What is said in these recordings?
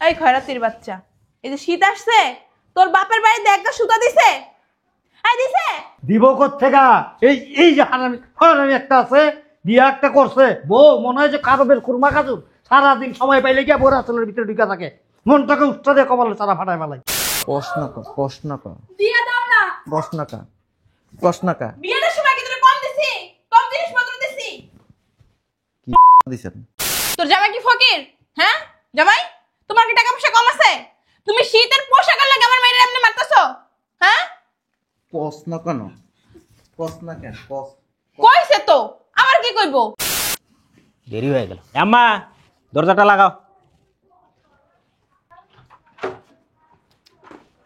এই খয়রাতির বাচ্চা, এই যে শীত আসছে, তোর বাপের বাড়িতে একটা সুতা দিছে? এই দিছে? দিব কোত্থেকা? এই এই যে হারামি হারামি একটা আছে, বিয়া একটা করছে, বউ মনে হয় যে কারবের কুরমা কাজু, সারাদিন সময় পাইলে গিয়া বোরা চলের ভিতরে ঢুকা থাকে, মনটাকে উচ্চ দিয়ে কপালে চারা ফাটায় ফেলাই। প্রশ্ন কর দিয়ে দাও না। প্রশ্ন কা বিয়ের সময় কি তোরে কম দিছি? কম জিনিসপত্র দিছি? কি দিছেন? তোর জামাই কি ফকির? হ্যাঁ জামাই, তোমার কি টাকা পয়সা কম আছে? তুমি শীতের পোশাকের লাগে আমার মেয়ের এমনি মারতেছো? হ্যাঁ প্রশ্ন কেন? প্রশ্ন কেন? কইছে তো, আবার কি কইবো? দেরি হয়ে গেল। আম্মা দরজাটা লাগাও।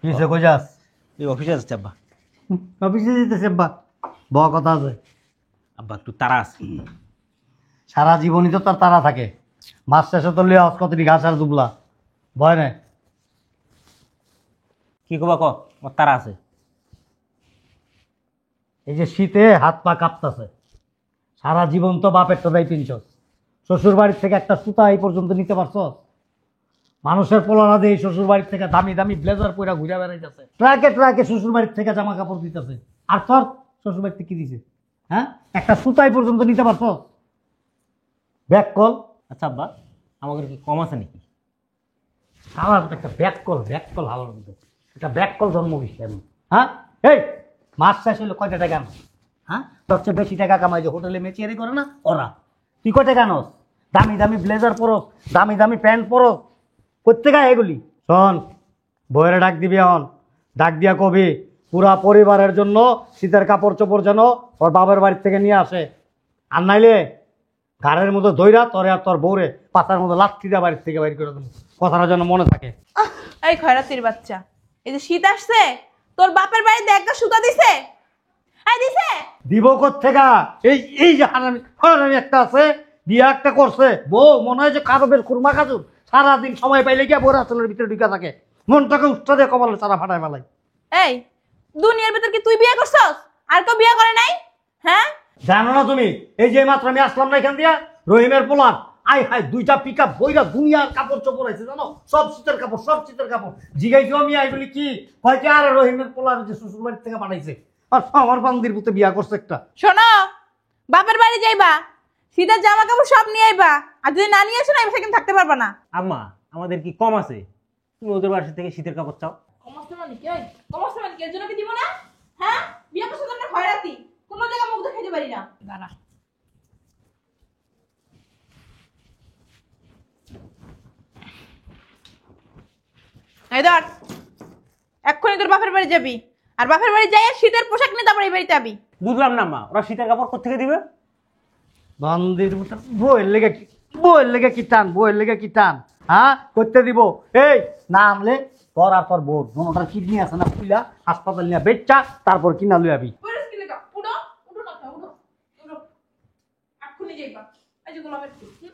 কিসে কই যাস? এই অফিসে যাচ্ছে আব্বা। অফিসে যেতেছে আব্বা, ব কথা আছে। আব্বা একটু তাড়া আছে। সারা জীবনই তো তার তারা থাকে, মাস শেষে তো লিয়ে আজ কতটি ঘাস আর দুবলা, ভয় নাই। কি কবা ক? আমার তাড়া আছে। এই যে শীতে হাত পা কাঁপতাছে, সারা জীবন তো বাপের তো দায় তিনছস, শ্বশুর বাড়ির থেকে একটা সুতা এই পর্যন্ত নিতে পারছস? মানুষের পোলারা দিয়ে শ্বশুর বাড়ির থেকে দামি দামি ব্লেজার পরে ঘুরে বেড়াইতেছে, ট্রাকে ট্রাকে শ্বশুর বাড়ির থেকে জামা কাপড় দিতেছে, আর তোর শ্বশুর বাড়িতে কি দিছে? হ্যাঁ, একটা সুতা এই পর্যন্ত নিতে পারছস? Back call. আচ্ছা আব্বা, আমাদের কি কম আছে নাকি? আমার একটা ব্যাক কল হাওয়ার মধ্যে একটা ব্যাক কল জন্ম দিচ্ছে আমি। হ্যাঁ, এই মাস শেষ হলে কয়টা টাকা আনো? হ্যাঁ, তোর চেয়ে বেশি টাকা কামাই যে হোটেলে মেচিয়ারি করে না ওরা। তুই কয় টাকা আনোস? দামি দামি ব্লেজার পরস, দামি দামি প্যান্ট পরস, কোত্থেকে এগুলি? শোন, বইয়ের ডাক দিবি, এখন ডাক দিয়া কবি পুরা পরিবারের জন্য শীতের কাপড় চোপড় যেন ওর বাবার বাড়ির থেকে নিয়ে আসে, আর নাইলে ঘাড়ের মধ্যে দইরা তোরে আর তোর বউরে পাতার মধ্যে লাথি দেওয়া বাড়ির থেকে বাইর করে দেবো, কথাটা যেন মনে থাকে। এই খয়রাতির বাচ্চা, এই যে শীত আসছে, তোর বাপের বাড়িতে একটা সুতা দিছে? এই দিছে? দিব কোত্থেকা? এই এই যে হারামি হারামি একটা আছে, বিয়া একটা করছে, বউ মনে হয় যে কারবের কুরমা কাজু, সারাদিন সময় পাইলে গিয়া বোরা চলের ভিতরে ঢুকা থাকে, মনটাকে উচ্চ দিয়ে কপালে চারা ফাটায় ফেলাই। এই দুনিয়ার ভিতর কি তুই বিয়ে করছস? আর কেউ বিয়ে করে নাই? হ্যাঁ, জানো না তুমি, এই যে মাত্র আমি আসলাম না এখান দিয়া, রহিমের পোলার আই হাই দুইটা পিক আপ বইরা দুনিয়ার কাপড় চোপড় আছে জানো, সব শীতের কাপড়, সব শীতের কাপড়। জিগাইছো আমি আইগুলি কি হয়তো, আর রহিমের পোলার যে শ্বশুর বাড়ির থেকে পাঠাইছে, আর আমার বান্দির পুতে বিয়া করছে একটা। শোনো, বাপের বাড়ি যাইবা, শীতের জামা কাপড় সব নিয়ে আইবা, আর যদি না নিয়ে আসো না সেখানে থাকতে পারবা না। আম্মা আমাদের কি কম আছে? তুমি ওদের বাসা থেকে শীতের কাপড় চাও? কমাসতে মানে কি? ওই কমাসতে মানে কি? এর জন্য কি দিব না? হ্যাঁ, বিয়ে করছো তো আমরা খয়রাতি, কোনো জায়গা মুখ দেখাইতে পারি না। দাঁড়া, এই ধর, এক্ষুনি তোর বাপের বাড়ি যাবি, আর বাপের বাড়ি যাই শীতের পোশাক নিয়ে তারপর এই বাড়িতে যাবি। বুঝলাম না আম্মা, ওরা শীতের কাপড় কোথেকে দিবে? বান্দির মতো বইয়ের লেগে কি, বইয়ের লেগে কি টান, বইয়ের লেগে কি টান, হ্যাঁ করতে দিব? এই না আনলে তোর আর তোর বউ দুটার কিডনি আছে না, খুইলা হাসপাতাল নিয়ে বেচা তারপর কিনা লই আবি। পরিস কি লেখা? উঠো, উঠো না, উঠো, উঠো, এক্ষুনি যাইবা। এই যে গোলাপের ফুল,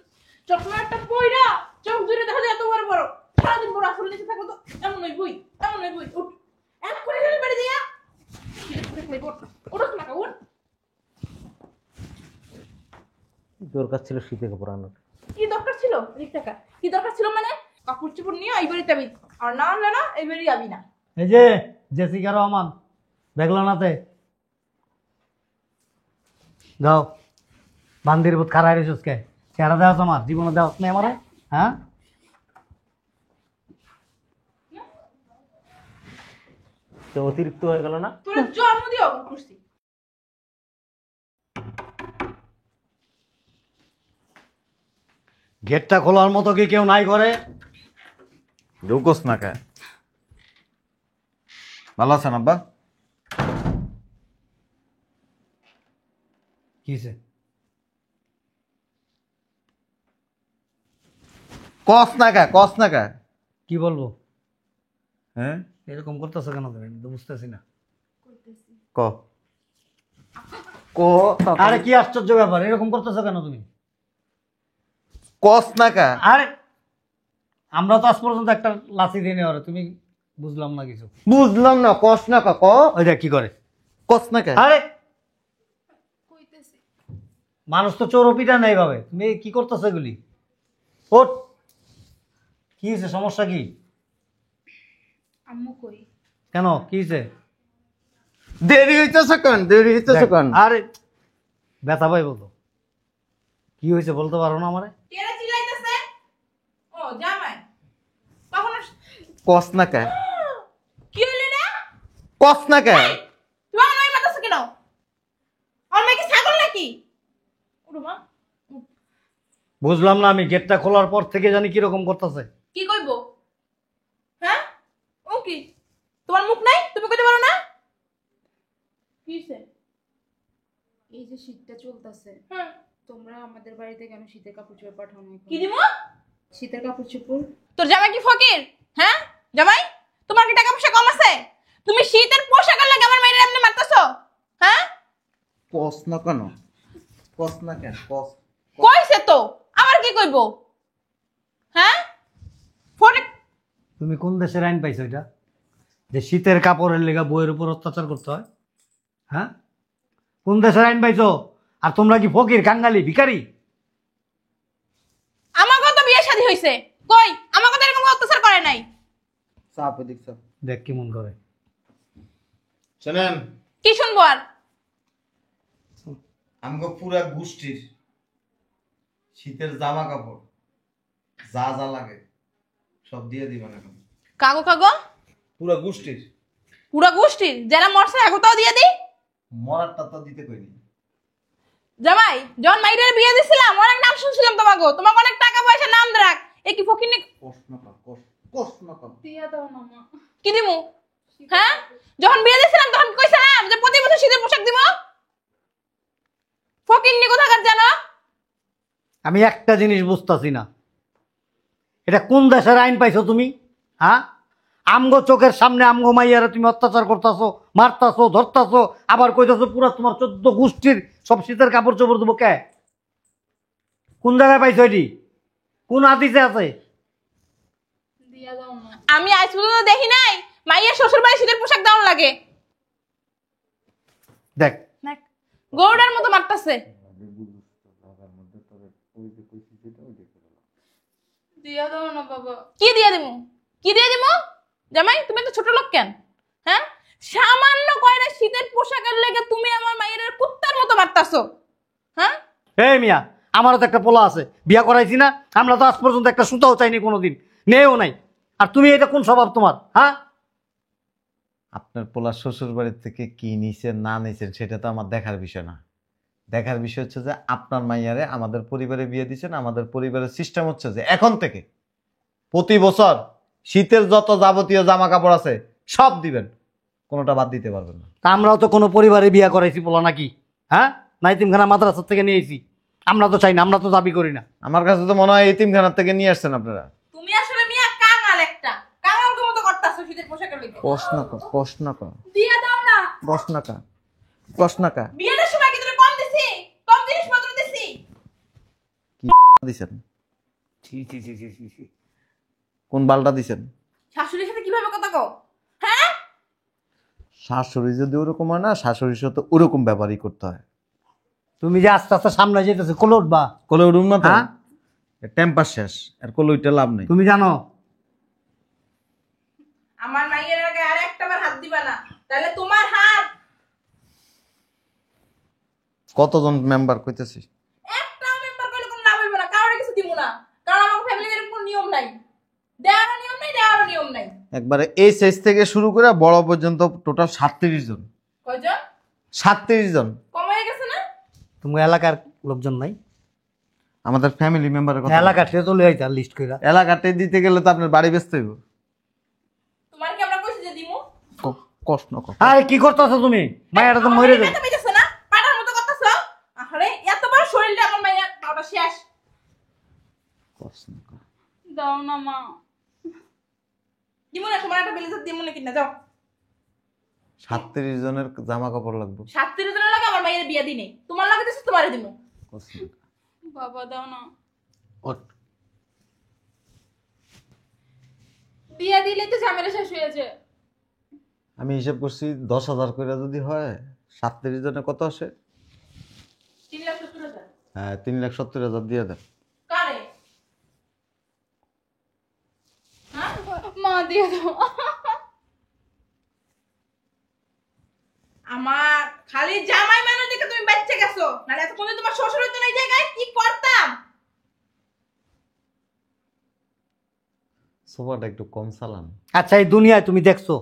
চকলেটটা পয়রা চোখ জুড়ে দেখা যায় এত বড় বড়, সারাদিন বড় আসলে নিচে থাকো তো এমন নই বই, এমন নই বই। উঠ, এক্ষুনি যাবি বাড়ি দিয়া। উঠো না, উঠ। দরকার ছিল শীতের কাপড় আনার। কি দরকার ছিল? এই টাকা কি দরকার ছিল মানে? কাপড় চোপড় নিয়ে এই বাড়িতে যাবি, আর না আনলে না এই বাড়ি যাবি না। এই যে জেসিকা রহমান দেখলো নাতে যাও, বান্দির বুত খারাই রেছিস কে? চেহারা দেওয়া তোমার জীবনে দেওয়া নেই আমারে, হ্যাঁ? তো অতিরিক্ত হয়ে গেল না? তোর জন্ম দিয়ে অবাক করছি। গেটটা খোলার মতো কি কেউ নাই ঘরে? ঢুকোস না কে? ভালো আছেন আব্বা? কিছে? কস না কে? কস না কে? কি বলবো? হ্যাঁ, এরকম করতেছো কেন তুমি? আমি তো বুঝতেছি না। ক ক আরে কি আশ্চর্য ব্যাপার, এরকম করতেছো কেন তুমি? কস না কে? আরে আমরা তো আজ পর্যন্ত একটা লাচি দিয়ে নেওয়ার, তুমি বুঝলাম না কিছু। বুঝলাম না, কস না কা? ক ওই দেখ কি করে। কস না কে? আরে মানুষ তো চোরপিটা নেই ভাবে, তুমি কি করতেছো এগুলি? ওঠ, কি হয়েছে, সমস্যা কি? আম্মু কই? কেন, কি হয়েছে? দেরি হইতেছে কেন? দেরি হইতেছে দেখ, কেন? আরে ব্যথা পাই বলো, কি হয়েছে বলতে পারো না আমারে? কেরা চিল্লাইতেছে? ও জামাই, কখন কস না কে? কি হইল না? কস না কে? তুই আমার মায়ের মাথাছে কেন? আমার মেয়ে কি ছাগল নাকি? উঠো মা। বুঝলাম না, আমি গেটটা খোলার পর থেকে জানি কিরকম করতেছে। কি কইবো? হ্যাঁ? ও কি? তোমার মুখ নাই? তুমি কইতে পারো না? কি হইছে? এই যে শীতটা চলতেছে, হ্যাঁ। তোমরা আমাদের বাড়িতে কেন শীতের কাপড় চোপড় পাঠাও না? কি দিমু? শীতের কাপড় চোপড় তোর জামাই কি ফকির? হ্যাঁ? জামাই? তোমার কি টাকা পয়সা কম আছে? তুমি শীতের পোশাকের লাগে আমার মেয়ের এমনি মারতেছো? হ্যাঁ? কস না কেন? কস না কেন? কস। কইছে তো। আবার কি কইবো? হ্যাঁ? ফটিক তুমি কোন দেশের আইন পাইছো এটা, যে শীতের কাপড়ের লেগা বইয়ের উপর অত্যাচার করতে হয়? হ্যাঁ, কোন দেশের আইন পাইছো? আর তোমরা কি ফকির, কাঙ্গালি, ভিখারি? আমাকেও তো বিয়ে শাদী হইছে। কই? আমাকে তো এরকম অত্যাচার করে নাই। চাপ এদিক চাপ। দেখ কি মন করে। শোনেন, কি শুনবো আর? আমাকে পুরা গোষ্ঠীর শীতের জামা কাপড় যা যা লাগে সব দিয়ে দিবেন এখন। কাগো কাগো? পুরা গোষ্ঠীর। পুরা গোষ্ঠীর যারা মরছে এগোটাও দিয়ে দিই। মরারটা তো দিতে কইনি। জামাই, যখন মাইরের বিয়ে দিছিলাম অনেক নাম শুনছিলাম তোমাকে। তোমাকে অনেক টাকা পয়সা নাম রাখ। এ কি ফকির নি? কস না কেন? কস না কেন? দিয়া দাও না মা। কি দিমু? হ্যাঁ? যখন বিয়ে দিছিলাম তখন কইছিলাম যে প্রতি বছর শীতের পোশাক দিমু। ফকির নি কোথাকার জানো? আমি একটা জিনিস বুঝতাছি না, এটা কোন দেশের আইন পাইছো তুমি? হ্যাঁ, আমগো চোখের সামনে আমগো মাইয়ারে তুমি অত্যাচার করতেছো, মারতাছো, ধরতাছো, আবার কইতাছো পুরা তোমার 14 গোষ্ঠীর সব শীতের কাপড় চোপড় দেবো। কে, কোন জায়গায় পাইছো এটি? কোন হাদিসে আছে? দিয়া দাও না। আমি আজ পর্যন্ত দেখি নাই মাইয়ের শ্বশুর বাড়ি শীতের পোশাক দাও লাগে। দেখ, গৌড়ার মতো মারতাছে। দিয়া দাও না বাবা। কি দিয়ে দিমু? কি দিয়ে দিমু? জামাই তুমি তো ছোট লোক কেন? হ্যাঁ, সামান্য কয়টা শীতের পোশাকের লেগে তুমি আমার মায়ের কুত্তার মতো মারতাছো। হ্যাঁ, এই মিয়া, আমারও তো একটা পোলা আছে, বিয়া করাইছি না? আমরা তো আজ পর্যন্ত একটা সুতাও চাইনি, কোনোদিন নেও নাই। আর তুমি এটা কোন স্বভাব তোমার? হ্যাঁ, আপনার পোলার শ্বশুর বাড়ির থেকে কি নিছেন না নিছেন সেটা তো আমার দেখার বিষয় না। দেখার বিষয় হচ্ছে যে আপনার মাইয়ারে আমাদের পরিবারে বিয়ে দিচ্ছেন। আমাদের পরিবারের সিস্টেম হচ্ছে যে এখন থেকে প্রতি বছর শীতের যত যাবতীয় জামা কাপড় আছে সব দিবেন, কোনোটা বাদ দিতে পারবেন না। তা আমরাও তো কোনো পরিবারে বিয়া করাইছি পোলা নাকি? হ্যাঁ, না এতিমখানা মাদ্রাসা থেকে নিয়েছি? আমরা তো চাই না, আমরা তো দাবি করি না। আমার কাছে তো মনে হয় এতিমখানার থেকে নিয়ে আসছেন আপনারা। তুমি আসলে মিয়া কাঙাল একটা। কাঙালকে মতো করতাছো শীতের পোশাকের লেগে। কষ্ট দিয়ে দাও না। বিয়ের সময় কি তুমি কম দিছি? কম জিনিসপত্র দিছি? দিছেন? ছি ছি ছি ছি ছি ছি। কোন বালটা দিছেন? শাশুড়ির সাথে কিভাবে কথা কও? হ্যাঁ, শাশুড়ি যদি ওরকম হয় না, শাশুড়ির সাথে ওরকম ব্যবহারই করতে হয়। তুমি যে আস্তে আস্তে সামনে যেতেছো, কোলে উঠবা। কোলে উঠুন না তো, হ্যাঁ? টেম্পার শেষ, আর কোলে উঠতে লাভ নেই। তুমি জানো আমার মাইয়ের আগে আর একটাবার হাত দিবা না, তাহলে তোমার হাত। কতজন মেম্বার কইতেছি? একটা মেম্বার কইলে কোনো লাভ হইব না, কারোর কিছু দিব না, কারণ আমার ফ্যামিলির এরকম কোনো নিয়ম নাই। দেওয়ারও নিয়ম নাই, দেওয়ারও নিয়ম নাই। একবারে এই সাইজ থেকে শুরু করে বড় পর্যন্ত টোটাল 37 জন। কয়জন? 37 জন কম হয়ে গেছে না? তুমি এলাকার লোকজন নাই? আমাদের ফ্যামিলি মেম্বারের কথা। এলাকা থেকে চলে আইতা লিস্ট কইরা। এলাকাতে দিতে গেলে তো আপনার বাড়ি বেচতে হইব। তোমার কি আমরা কইছি যে দিমু? কষ্ট কর। আরে কি করতেছো তুমি? মায়েরা তো মরে যাবে। ব্যথা পাইতেছো না? পাটার মতো করতেছো? আরে এত বড় শরীরটা আমার মাইয়ের পাউডার শেষ। দাও না মা। দিমু না, তোমার একটা ব্লেজার দিমু না কিনা যাও। 37 জনের জামা কাপড় লাগবে। 37 জনের লাগে আমার মাইয়ের বিয়া দিনে। তোমার লাগে দিছি, তোমারে দিমু। বাবা দাও না। ওঠ। দিয়া দিলে তো ঝামেলা শেষ হয়েছে। আমি হিসাব করছি 10,000 করে যদি হয় 37 জনে কত আসে? 3,70,000। হ্যাঁ, 3,70,000 দিয়ে দেন। কারে? মা দিয়ে দাও। আমার খালি জামাই মানে দেখে তুমি বাচ্চা গেছো, নাহলে এতক্ষণ তোমার শ্বশুর হতো না এই জায়গায় কি করতাম। সোফাটা একটু কম চালান। আচ্ছা, এই দুনিয়ায় তুমি দেখছো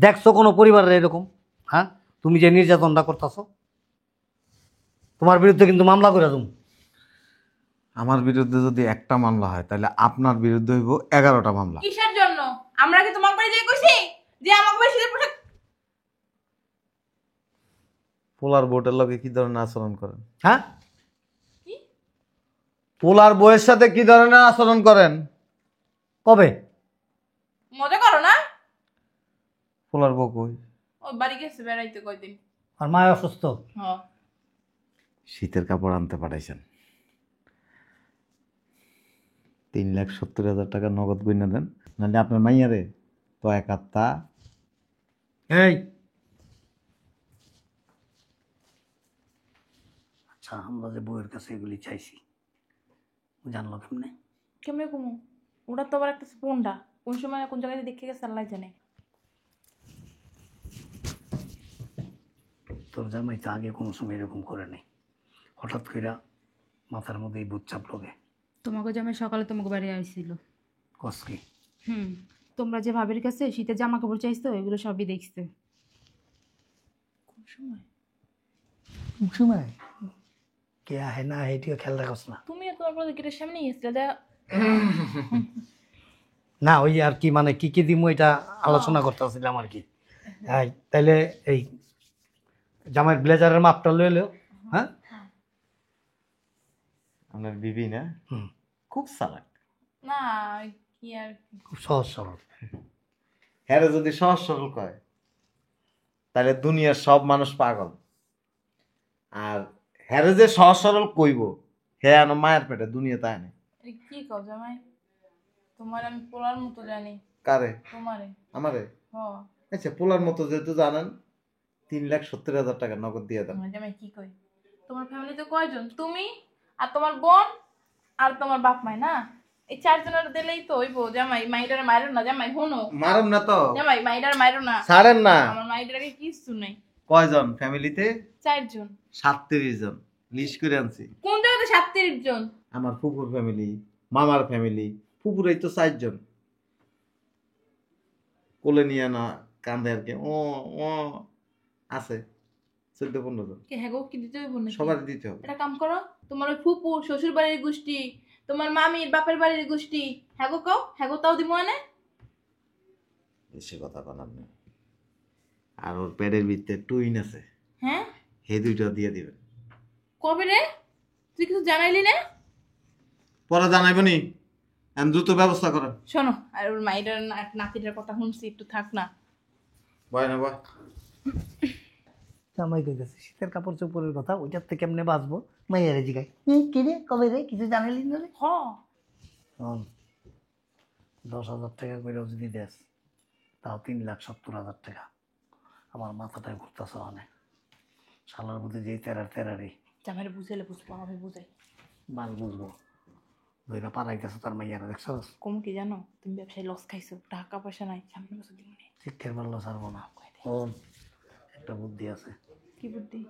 দেখছো কোনো পরিবারের এরকম? হ্যাঁ, তুমি যে নির্যাতনটা করতেছো, তোমার বিরুদ্ধে কিন্তু মামলা করে দেবো। আমার বিরুদ্ধে যদি একটা মামলা হয় তাহলে আপনার বিরুদ্ধে হইব 11টা মামলা। কিসের জন্য? আমরা কি তোমার বাড়ি যেয়ে কইছি যে আমাকে বেশি পোশাক? পোলার বোটের লগে কি ধরনের আচরণ করেন? হ্যাঁ, কি পোলার বউয়ের সাথে কি ধরনের আচরণ করেন? কবে? মজা করো না? পোলার বউ কই? ও বাড়ি গেছে বেড়াইতে কয়দিন। আর মায় অসুস্থ? হ্যাঁ। শীতের কাপড় আনতে পাঠাইছেন, 3,70,000 টাকা নগদ গইনা দেন, নাহলে আপনার মাইয়ারে তো এক আত্মা। এই আচ্ছা, আমরা যে বউয়ের কাছে এগুলি চাইছি, জানলো কেমনে? কেমনে কমু? ওটা তো আবার একটা স্পুনটা, কোন সময় কোন জায়গায় দেখে গেছে আল্লাহ জানে। তোর জামাই তো আগে কোনো সময় এরকম করে নেই, হঠাৎ করে মাথার মধ্যে এই ভূত চাপলো গে। তোমাকে জামাই সকালে তোমাকে বাড়ি আইছিল। কসকি? তোমরা যে ভাবির কাছে শীতের জামা কাপড় চাইছো এগুলো সবই দেখছে। কোন সময়? সময় কে আহে না আহে এটিও খেয়াল রাখস না? তুমি আর তোমার প্রতি গেটের সামনে গেছিলে দা। না, ওই আর কি, মানে কি কি দিমু এটা আলোচনা করতেছিলাম আর কি। হ্যাঁ, তাইলে এই জামাইয়ের ব্লেজারের মাপটা লয়ে লো। হ্যাঁ, আপনার বিবি না হুম, খুব চালাক। না কি আর খুব সহজ সরল। হ্যাঁ, যদি সহজ সরল কয় তাহলে দুনিয়ার সব মানুষ পাগল। আর হ্যাঁ যে সহজ সরল কইব, হ্যাঁ মায়ের পেটে দুনিয়া তাই না। কি কও জামাই? তোমার আমি পোলার মতো জানি। কারে? তোমারে। আমারে? হ। আচ্ছা, পোলার মতো যেহেতু জানেন, 3,70,000 টাকা নগদ দিয়ে দেন। তোমার জামাই কি কই? তোমার ফ্যামিলিতে কয়জন? তুমি আর তোমার বোন আর তোমার বাপ মাই না? এই চারজনের দিলেই তো হইব। জামাই মাইডারে মাইরো না, জামাই হনো। মারুন না তো, জামাই মাইডারে মাইরো না। ছাড়েন না। আমার মাইডারে কিছু নাই। কয়জন ফ্যামিলিতে? 4 জন। 37 জন লিস্ট করে আনছি। কোন জায়গাতে 37 জন? আমার ফুপুর ফ্যামিলি, মামার ফ্যামিলি, ফুপুরাই তো 4 জন। কোলে নিয়ে না কান্দে আর কি, ও ও আছে 14-15 জন। কে হ্যাগো কি দিতে হইব নাকি? সবার দিতে হবে। এটা কাম করো, তোমার ওই ফুপু শ্বশুর বাড়ির গোষ্ঠী, তোমার মামির বাপের বাড়ির গোষ্ঠী, হ্যাগো কও, হ্যাগো তাও দিমু আনে। বেশি কথা বানান না। আর ওর পেটের ভিতরে টুইন আছে, হ্যাঁ? হে দুইটা দিয়ে দিবেন। কবে রে? তুই কিছু জানাইলি না? পরে জানাইবনি, এখন দ্রুত ব্যবস্থা করেন। শোনো, আর ওর মাইডার নাতিটার কথা শুনছি, একটু থাক না। বয় না বয়। জামাই কইতেছে শীতের কাপড় চোপড়ের কথা, ওইটার থেকে কেমনে বাঁচবো? মাইয়ারে জিগাই, কি রে কবে রে কিছু জানাইলি না রে? হ। 10,000 টাকা করে যদি দেস, তাও 3,70,000 টাকা। আমার মাথাটাই ঘুরতেছে অনেক, শালার মধ্যে যেই তেরারি জামাইরে বুঝাইলে বুঝবো, আমি বুঝাই। মাল বুঝবো দুইটা পাড়াইতেছে তার মাইয়ারা, দেখছো? কম কি জানো, তুমি ব্যবসায় লস খাইছো, টাকা পয়সা নাই, সামনে বছর দিব না। শিক্ষার পারলো ছাড়বো না। শোন, একটা বুদ্ধি আছে। কি বুদ্ধি?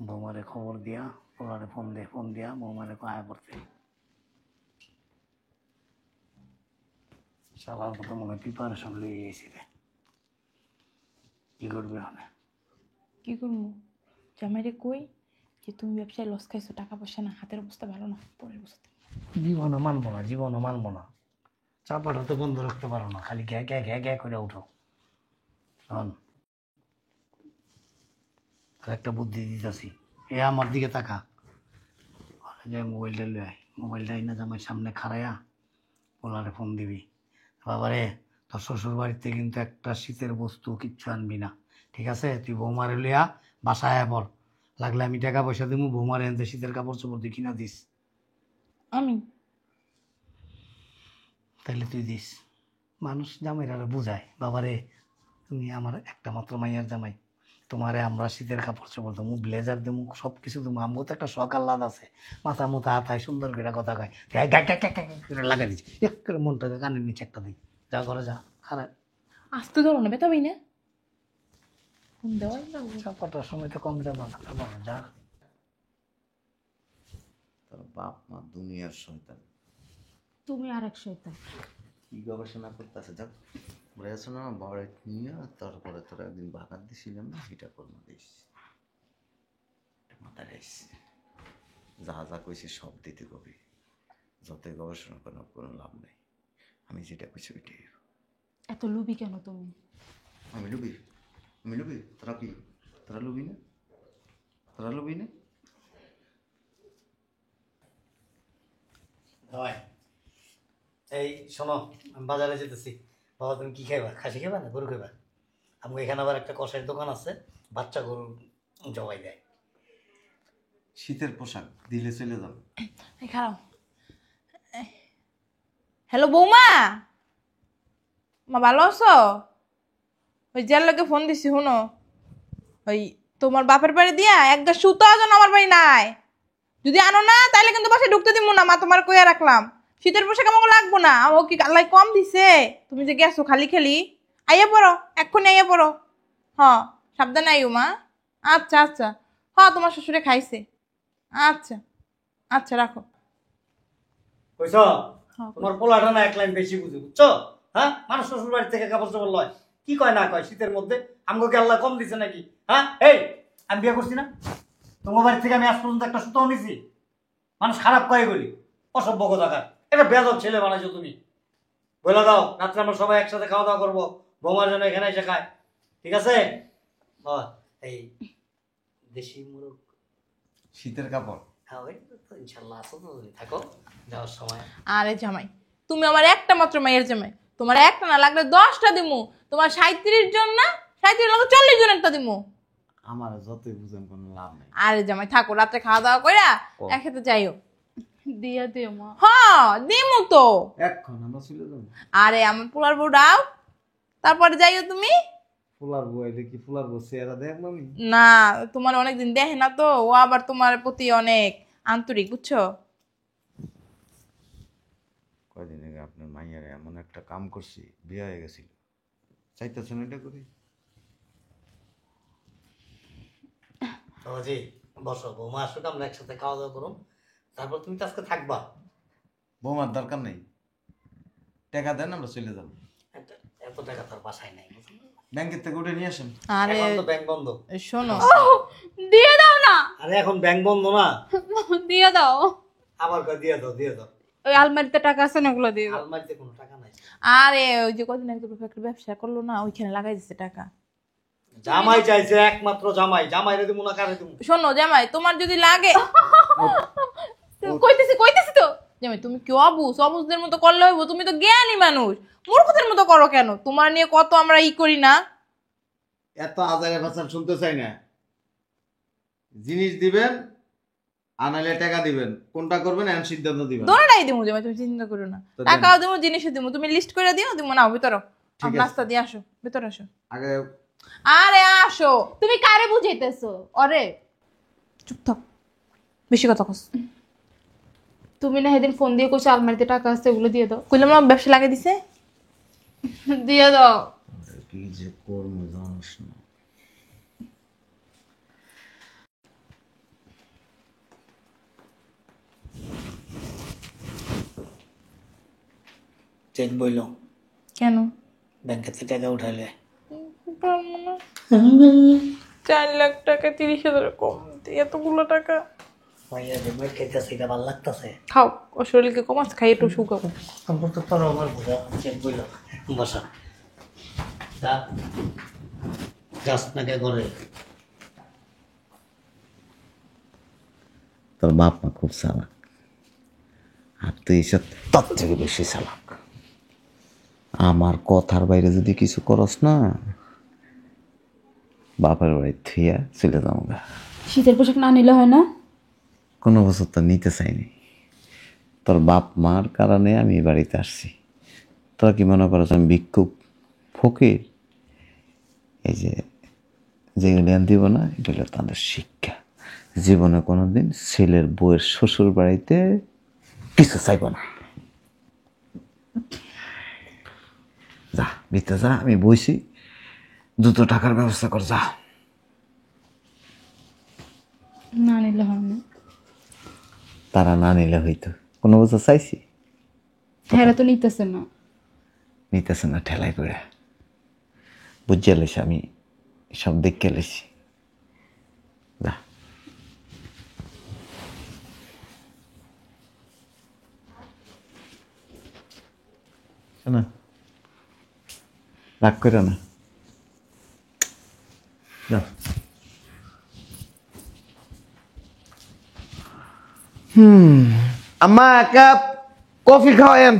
বৌমারে খবর দিয়া, ওনারে ফোন দিয়া বৌমারে আয়া পড়তে। শালার মতো মনে হয় প্রিপারেশন লিয়ে গেছি রে। কি করবে ওখানে? কি করবো? জামাইরে কই যে তুমি ব্যবসায় লস খাইছো, টাকা পয়সা না, হাতের অবস্থা ভালো না, পরের বছর দিব। জীবনও মানবো না। চাপাটা তো বন্ধ রাখতে পারো না, খালি গ্যা গ্যা গ্যা গ্যা করে উঠো। শোন, আর একটা বুদ্ধি দিতেছি, এ আমার দিকে তাকা। যে মোবাইলটা লয়ে আয়, মোবাইলটা না জামাই সামনে খাড়াইয়া ওনারে ফোন দিবি, বাবারে তোর শ্বশুর বাড়িতে কিন্তু একটা শীতের বস্তু কিচ্ছু আনবি না, ঠিক আছে? তুই বৌমারে লইয়া বাসায় পর, লাগলে আমি টাকা পয়সা দিব, বৌমারে এনতে শীতের কাপড় চোপড় দিয়ে কিনা দিস। আমি তাইলে তুই দিস। মানুষ জামাইরা বুঝায়, বাবারে তুমি আমার একটা মাত্র মাইয়ার জামাই, তোমারে আমরা শীতের কাপড় চোপড় দেবো, ব্লেজার দেবো, সব কিছু দেবো, আমগো তো একটা শখ আহ্লাদ আছে, মাথা মুথা হাতায় সুন্দর করে কথা কয়, করে লাগাই দিচ্ছি এক করে মনটাকে কানের নিচে একটা দিই, যা ঘরে যা। খারাপ আসতে ধরো না বেতাবি না ফোন দেওয়াই না সব কটার সময় তো কম যাবো না, যা। তোর বাপ মা দুনিয়ার শয়তান। তুমি আর এক শয়তান। কি গবেষণা করতেছে যাও, বলে আছো না বড় নিয়ে তারপরে তোরা একদিন বাগার দিছিলাম না, সেটা করবো দিস মাথা রেস। যা যা কইছি সব দিতে কবি, যতই গবেষণা করার কোনো লাভ নেই। আমি যেটা কইছি ওইটাই। এত লুবি কেন তুমি? আমি লুবি? আমি লুবি? তোরা কি তোরা লুবি না? তোরা লুবি না? হয় এই শোনো, আমি বাজারে যেতেছি। বাবা তুমি কি খাইবা? খাসি খাইবা না গরু খাইবা? আমাকে এখানে আবার একটা কষাইয়ের দোকান আছে, বাচ্চা গরু জবাই দেয়। শীতের পোশাক দিলে চলে যাবে। খারাপ। হ্যালো বৌমা, মা ভালো আছো? ওই যার লোকে ফোন দিছি শুনো, ওই তোমার বাপের বাড়ি দিয়া একটা সুতো যেন আমার বাড়ি নাই, যদি আনো না তাহলে কিন্তু বাসায় ঢুকতে দিব না। মা তোমার কইয়া রাখলাম, শীতের পোশাক আমাকে লাগবো না। ও কি আল্লাহ কম দিছে? তুমি যে গেছো খালি খালি, আইয়া পড়ো, এক্ষুনি আইয়া পড়ো। হ্যাঁ সাবধানে আইও মা। আচ্ছা আচ্ছা, হ্যাঁ তোমার শ্বশুরে খাইছে। আচ্ছা আচ্ছা রাখো। কইছ হ্যাঁ, তোমার পোলাটা না এক লাইন বেশি বুঝে, বুঝছো? হ্যাঁ, মানুষ শ্বশুর বাড়ি থেকে কাপড় চোপড় লয়, কি কয় না কয় শীতের মধ্যে? আমাকে আল্লাহ কম দিছে নাকি? হ্যাঁ, এই আমি বিয়ে করছি না, তোমার বাড়ি থেকে আমি আজ পর্যন্ত একটা সুতাও নিছি? মানুষ খারাপ কয় বলি, অসভ্য কথাকার। এটা বেয়াদব ছেলে বানাইছো তুমি। বলে দাও রাত্রে আমরা সবাই একসাথে খাওয়া দাওয়া করবো, বৌমার জন্য এখানে এসে খায়, ঠিক আছে? এই দেশি মুরগ, শীতের কাপড় হ্যাঁ ওই তো ইনশাল্লাহ আসো তো, তুমি থাকো যাওয়ার সময়। আরে জামাই, তুমি আমার একটা মাত্র মাইয়ের জামাই, তোমার একটা না লাগলে 10টা দিমু। তোমার 37 জন না, 37 লাগলে 40 জনেরটা দিমু। আমার যতই বুঝেন কোনো লাভ নেই। আরে জামাই থাকো, রাত্রে খাওয়া দাওয়া কইরা একসাথে যাইও। দিয়া দিও মা। হ্যাঁ দিমু তো। এখন আমরা চলে যাবো। আরে আমার পোলার বউ দাও, তারপরে যাইও তুমি। ফুলার বউ এলে কি ফুলার বউ চেহারা দেখবো আমি? না তোমার অনেকদিন দেখে না তো, ও আবার তোমার প্রতি অনেক আন্তরিক, বুঝছো? কয়দিন আগে আপনার মাইয়ারে এমন একটা কাম করছি, বিয়ে হয়ে গেছিল। চাইতেছেন এটা করি? বাবাজি বসো, বৌমা আসুক, আমরা একসাথে খাওয়া দাওয়া করুন, তারপর তুমি তো আজকে থাকবা। বৌমার দরকার নেই, টাকা দেন আমরা চলে যাবো। এত টাকা তার বাসায় নাই, ব্যাংকের থেকে উঠে নিয়ে আসেন। আরে এখন তো ব্যাংক বন্ধ। শোনো, দিয়ে দাও না, আরে এখন ব্যাংক বন্ধ না। দিয়ে দাও। আবার কয় দিয়ে দাও, দিয়ে দাও। ওই আলমারিতে টাকা আছে না, ওগুলো দিয়ে দাও। আলমারিতে কোনো টাকা নাই। আরে ওই যে কদিন আগে একটা ব্যবসা করলো না, ওইখানে লাগাই দিচ্ছে টাকা। জামাই চাইছে, একমাত্র জামাই, জামাই রে দিমু না কারে দিমু? শোনো জামাই, তোমার যদি লাগে কইতেছি তো। জামাই তুমি কি অবুঝ, অবুঝদের মতো করলে হইব? তুমি তো জ্ঞানী মানুষ, মূর্খদের মতো করো কেন? তোমার নিয়ে কত আমরা ই করি না। এত আজারে ভাষণ শুনতে চাই না। জিনিস দিবেন আনালে টাকা দিবেন, কোনটা করবেন এমন সিদ্ধান্ত দিবেন। দোনোটাই দিমু জামাই, তুমি চিন্তা করো না। তো টাকাও দিমু, জিনিসও দিমু, তুমি লিস্ট করে দিও। দিমু না ভিতর ঠিক আছে। নাস্তা দিয়ে আসো, ভিতর আসো। আগে আরে আসো। তুমি কারে বুঝাইতেছো? অরে চুপ থাক, বেশি কথা কস। তুমি না সেদিন ফোন দিয়ে কইছো আলমারিতে টাকা আছে, ওগুলো দিয়ে দাও। কইলাম না ব্যবসা লাগিয়ে দিছে। দিয়ে দাও। কি যে করবো জানিস না। চেক বইল কেন? ব্যাংকে থেকে টাকা উঠাইলে। 4 লাখ টাকা 30,000 কম, এতগুলো টাকা মাইয়া যে মেট খাইতেছে, এটা ভালো লাগতেছে। খাও, ও শরীরকে কমাস, খাই একটু শুকাবো। সম্পর্ক তোর আমার বুঝা। চেক বইল বসা, যা যাস না কে করে। তোর বাপ মা খুব চালাক, আর তুই এসব তার থেকে বেশি চালাক। আমার কথার বাইরে যদি কিছু করস না, বাপের বাড়ি থুইয়া চলে যাবো। শীতের পোশাক না নিলে হয় না? কোনো বছর তো নিতে চাইনি, তোর বাপ মার কারণে আমি এই বাড়িতে আসছি। তোরা কি মনে করছ আমি ভিক্ষুক ফকির? এই যে যেগুলি আন দিব না, এটা হলো তাদের শিক্ষা। জীবনে কোনোদিন ছেলের বউয়ের শ্বশুর বাড়িতে কিছু চাইব না। ভিতরে যা, আমি বইছি, দ্রুত টাকার ব্যবস্থা কর, যা। না নিলে হয় না। তারা না নিলে হইতো, কোনো বছর চাইছি, হ্যাঁ তো নিতেছে না। নিতেছে না, ঠেলাই করে বুঝিয়ে লেছি, আমি সব দেখে লেছি, যা। শোনো, রাগ করো না, যাও। আম্মা এক কাপ কফি খাওয়ায়েন।